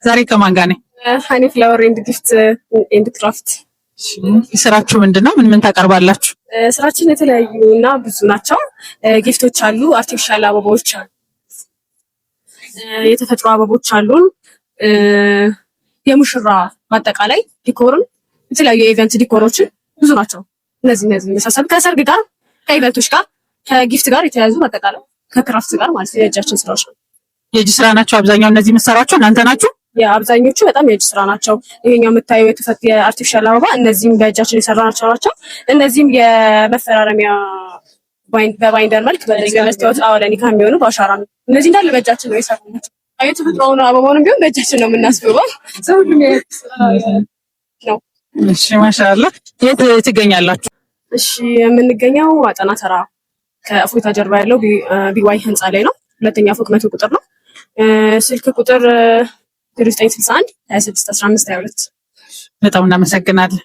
ዛሬ ከማን ጋር ነኝ? ሃኒ ፍላወር ኤንድ ጊፍት ኤንድ ክራፍት። ስራችሁ ምንድነው? ምን ታቀርባላችሁ? ስራችን የተለያዩ እና ብዙ ናቸው። ጊፍቶች አሉ፣ አርቲፊሻል አበባዎች አሉ፣ የተፈጥሮ አበቦች አሉን፣ የሙሽራ በአጠቃላይ ዲኮርን፣ የተለያዩ የኢቨንት ዲኮሮችን ብዙ ናቸው። እነዚህ መሳሰል ከሰርግ ጋር ከኢቨንቶች ጋር ከጊፍት ጋር የተያዙ አጠቃላይ ከክራፍት ጋር ማለት ነው። የእጃችን ስራዎች ነው። የእጅ ስራ ናቸው አብዛኛው እነዚህ የምትሰራቸው እናንተ ናችሁ? የአብዛኞቹ በጣም የእጅ ስራ ናቸው። ይሄኛው የምታየው የአርቲፊሻል አበባ እነዚህም በእጃችን የሰራናቸው ናቸው። እነዚህም የመፈራረሚያ በባይንደር መልክ በዚህ በመስታወት አወለኒ ከሚሆኑ በአሻራ ነው። እነዚህ እንዳለ በእጃችን ነው የሰራናቸው። የተፈጥሮውን አበባውንም ቢሆን በእጃችን ነው የምናስበው። ሁሉም ነው። እሺ ማሻአላ። የት ትገኛላችሁ? እሺ የምንገኘው አጠና ተራ ከእፎይታ ጀርባ ያለው ቢዋይ ህንፃ ላይ ነው። ሁለተኛ ፎቅ 100 ቁጥር ነው። ስልክ ቁጥር 0961 26 15 22። በጣም እናመሰግናለን።